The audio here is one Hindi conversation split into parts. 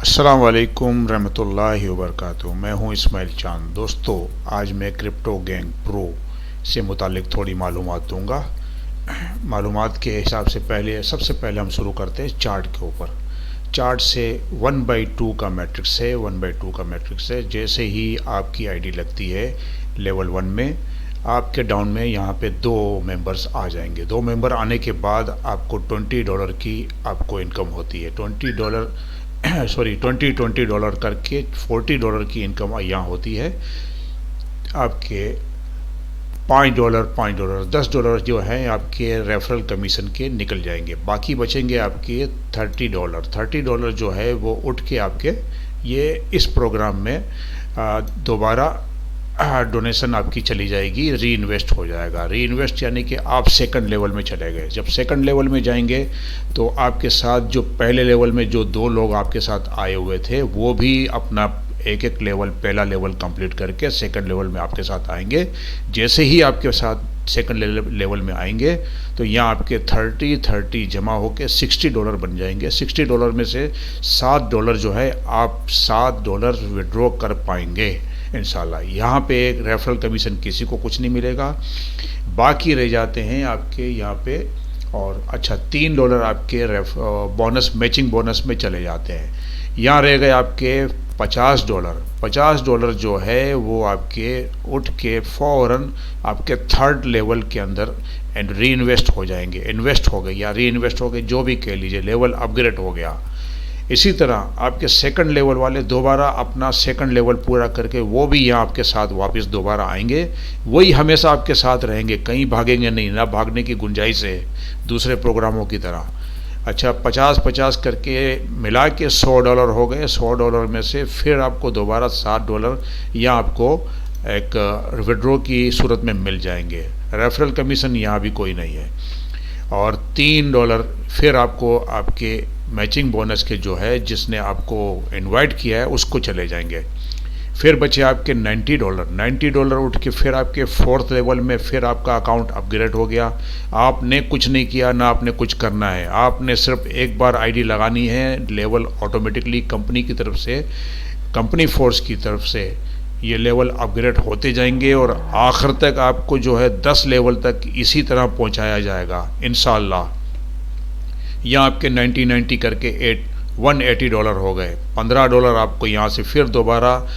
अस्सलाम वालेकुम रहमतुल्लाहि व बरकातुहू। मैं हूं इस्माइल चांद। दोस्तों, आज मैं क्रिप्टो गैंग प्रो से मुतालिक थोड़ी मालूमात दूंगा। मालूमात के हिसाब से सबसे पहले हम शुरू करते हैं चार्ट के ऊपर। चार्ट से 1/2 का मैट्रिक्स है, 1/2 का मैट्रिक्स है। जैसे ही आपकी आईडी लगती है लेवल 1 में, आपके डाउन में यहाँ पे 2 मेंबर्स आ जाएंगे। 2 मेंबर आने के बाद आपको $20 की आपको इनकम होती है। $20 करके $40 की इनकम यहाँ होती है। आपके $5 $10 जो है आपके रेफरल कमीशन के निकल जाएंगे। बाकी बचेंगे आपके $30 जो है वो उठ के आपके ये इस प्रोग्राम में दोबारा डोनेशन आपकी चली जाएगी, री इन्वेस्ट हो जाएगा। री इन्वेस्ट यानी कि आप सेकंड लेवल में चले गए। जब सेकंड लेवल में जाएंगे तो आपके साथ जो पहले लेवल में जो 2 लोग आपके साथ आए हुए थे वो भी अपना एक लेवल, पहला लेवल कंप्लीट करके सेकंड लेवल में आपके साथ आएंगे। जैसे ही आपके साथ सेकंड लेवल में आएंगे तो यहाँ आपके 30 जमा होकर $60 बन जाएंगे। $60 में से $7 जो है आप $7 विड्रॉ कर पाएंगे इंशाल्लाह। यहाँ पे एक रेफरल कमीशन किसी को कुछ नहीं मिलेगा। बाकी रह जाते हैं आपके यहाँ पे और अच्छा $3 आपके बोनस, मैचिंग बोनस में चले जाते हैं। यहाँ रह गए आपके $50 जो है वो आपके उठ के फ़ौरन आपके थर्ड लेवल के अंदर री इन्वेस्ट हो जाएंगे। इन्वेस्ट हो गए या री इन्वेस्ट हो गए, जो भी कह लीजिए, लेवल अपग्रेड हो गया। इसी तरह आपके सेकंड लेवल वाले दोबारा अपना सेकंड लेवल पूरा करके वो भी यहाँ आपके साथ वापस दोबारा आएंगे। वही हमेशा आपके साथ रहेंगे, कहीं भागेंगे नहीं, ना भागने की गुंजाइश है दूसरे प्रोग्रामों की तरह। अच्छा, 50 करके मिला के $100 हो गए। $100 में से फिर आपको दोबारा $7 यहाँ आपको एक विड्रॉ की सूरत में मिल जाएंगे। रेफरल कमीशन यहाँ भी कोई नहीं है। और $3 फिर आपको आपके मैचिंग बोनस के जो है जिसने आपको इनवाइट किया है उसको चले जाएंगे। फिर बचे आपके $90 उठ के फिर आपके फोर्थ लेवल में फिर आपका अकाउंट अपग्रेड हो गया। आपने कुछ नहीं किया, ना आपने कुछ करना है, आपने सिर्फ एक बार आईडी लगानी है। लेवल ऑटोमेटिकली कंपनी की तरफ से, कंपनी फोर्स की तरफ से ये लेवल अपग्रेड होते जाएंगे और आखिर तक आपको जो है 10 लेवल तक इसी तरह पहुंचाया जाएगा इंशाल्लाह। यहाँ आपके 90 करके $180 हो गए। $15 आपको यहाँ से फिर दोबारा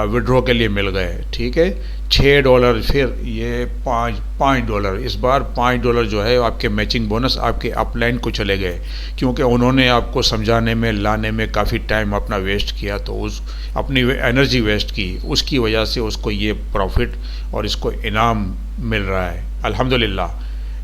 विड्रॉ के लिए मिल गए। ठीक है, $6 फिर ये $5 इस बार $5 जो है आपके मैचिंग बोनस आपके अपलाइन को चले गए, क्योंकि उन्होंने आपको समझाने में, लाने में काफ़ी टाइम अपना वेस्ट किया, तो उस अपनी एनर्जी वेस्ट की, उसकी वजह से उसको ये प्रॉफिट और इसको इनाम मिल रहा है अल्हम्दुलिल्लाह।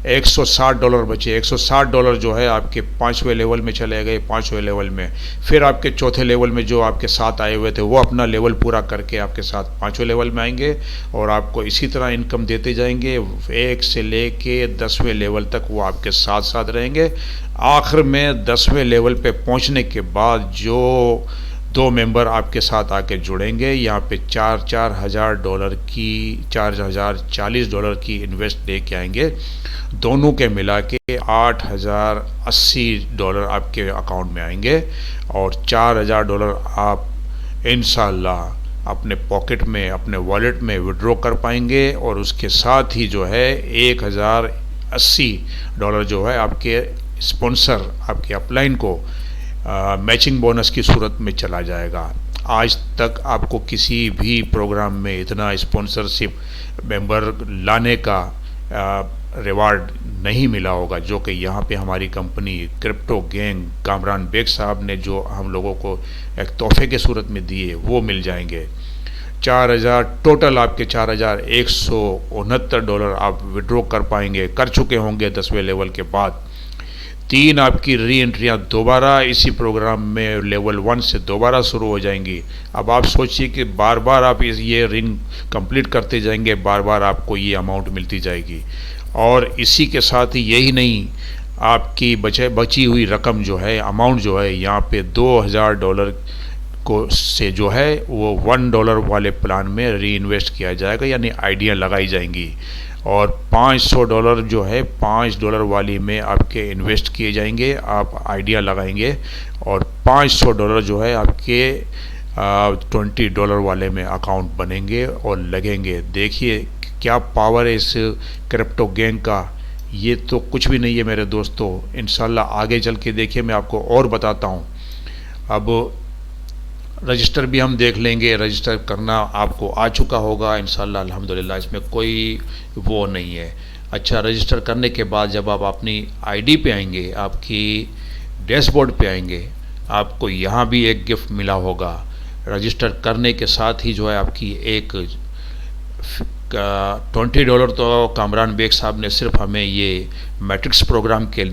$160 बचे। $160 जो है आपके 5वें लेवल में चले गए। 5वें लेवल में फिर आपके चौथे लेवल में जो आपके साथ आए हुए थे वो अपना लेवल पूरा करके आपके साथ 5वें लेवल में आएंगे और आपको इसी तरह इनकम देते जाएंगे। 1 से लेके 10वें लेवल तक वो आपके साथ साथ रहेंगे। आखिर में 10वें लेवल पे पहुंचने के बाद जो 2 मेंबर आपके साथ आके जुड़ेंगे, यहाँ पे $4,000 की, $4,040 की इन्वेस्ट लेके आएंगे। दोनों के मिला के $8,080 आपके अकाउंट में आएंगे और $4,000 आप इंशाल्लाह अपने पॉकेट में, अपने वॉलेट में विड्रॉ कर पाएंगे। और उसके साथ ही जो है $1,080 जो है आपके स्पॉन्सर, आपके अपलाइन को मैचिंग बोनस की सूरत में चला जाएगा। आज तक आपको किसी भी प्रोग्राम में इतना स्पॉन्सरशिप मेंबर लाने का रिवार्ड नहीं मिला होगा जो कि यहाँ पे हमारी company crypto gang Kamran Baig साहब ने जो हम लोगों को एक तोहफे के सूरत में दिए वो मिल जाएंगे। 4,000 टोटल आपके $4,169 आप विड्रॉ कर पाएंगे, कर चुके होंगे 10वें लेवल के बाद। 3 आपकी री एंट्रियाँ दोबारा इसी प्रोग्राम में लेवल 1 से दोबारा शुरू हो जाएंगी। अब आप सोचिए कि बार बार आप ये रिंग कंप्लीट करते जाएंगे, बार बार आपको ये अमाउंट मिलती जाएगी। और इसी के साथ ही यही नहीं, आपकी बची हुई रकम जो है, अमाउंट जो है, यहाँ पे $2,000 को से जो है वो $1 वाले प्लान में री इन्वेस्ट किया जाएगा, यानी आइडिया लगाई जाएंगी। और $500 जो है $5 वाली में आपके इन्वेस्ट किए जाएंगे, आप आइडिया लगाएंगे, और $500 जो है आपके $20 वाले में अकाउंट बनेंगे और लगेंगे। देखिए क्या पावर है इस क्रिप्टो गैंग का, ये तो कुछ भी नहीं है मेरे दोस्तों। इंशाल्लाह आगे चल के देखिए मैं आपको और बताता हूँ। अब रजिस्टर भी हम देख लेंगे, रजिस्टर करना आपको आ चुका होगा इंशाल्लाह अल्हम्दुलिल्लाह, इसमें कोई वो नहीं है। अच्छा, रजिस्टर करने के बाद जब आप अपनी आईडी पे आएंगे, आपकी डैशबोर्ड पे आएंगे, आपको यहाँ भी एक गिफ्ट मिला होगा। रजिस्टर करने के साथ ही जो है आपकी एक $20 तो कामरान बेग साहब ने सिर्फ हमें ये मैट्रिक्स प्रोग्राम के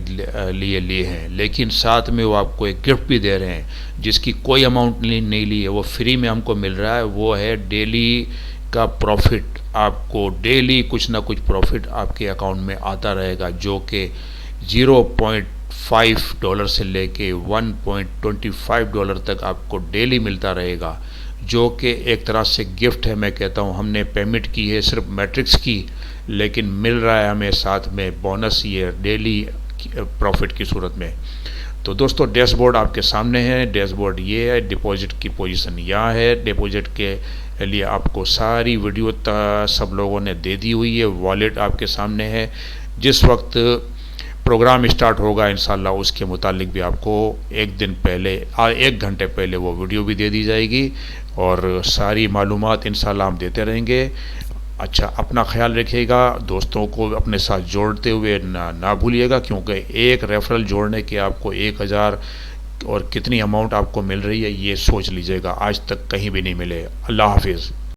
लिए हैं, लेकिन साथ में वो आपको एक गिफ्ट भी दे रहे हैं जिसकी कोई अमाउंट नहीं ली है, वो फ्री में हमको मिल रहा है। वो है डेली का प्रॉफिट। आपको डेली कुछ ना कुछ प्रॉफिट आपके अकाउंट में आता रहेगा, जो कि $0.5 से लेके $1.25 तक आपको डेली मिलता रहेगा, जो कि एक तरह से गिफ्ट है। मैं कहता हूँ हमने पेमेंट की है सिर्फ मैट्रिक्स की, लेकिन मिल रहा है हमें साथ में बोनस ये डेली प्रॉफिट की सूरत में। तो दोस्तों डैशबोर्ड आपके सामने है। डैशबोर्ड ये है, डिपॉजिट की पोजीशन यहाँ है। डिपॉजिट के लिए आपको सारी वीडियो सब लोगों ने दे दी हुई है। वॉलेट आपके सामने है। जिस वक्त प्रोग्राम स्टार्ट होगा इंशाल्लाह उसके मुतालिक भी आपको एक दिन पहले 1 घंटे पहले वो वीडियो भी दे दी जाएगी, और सारी मालूमात इंशाल्लाह हम देते रहेंगे। अच्छा, अपना ख्याल रखिएगा, दोस्तों को अपने साथ जोड़ते हुए ना भूलिएगा, क्योंकि एक रेफरल जोड़ने के आपको 1000 और कितनी अमाउंट आपको मिल रही है ये सोच लीजिएगा, आज तक कहीं भी नहीं मिले। अल्लाह हाफिज़।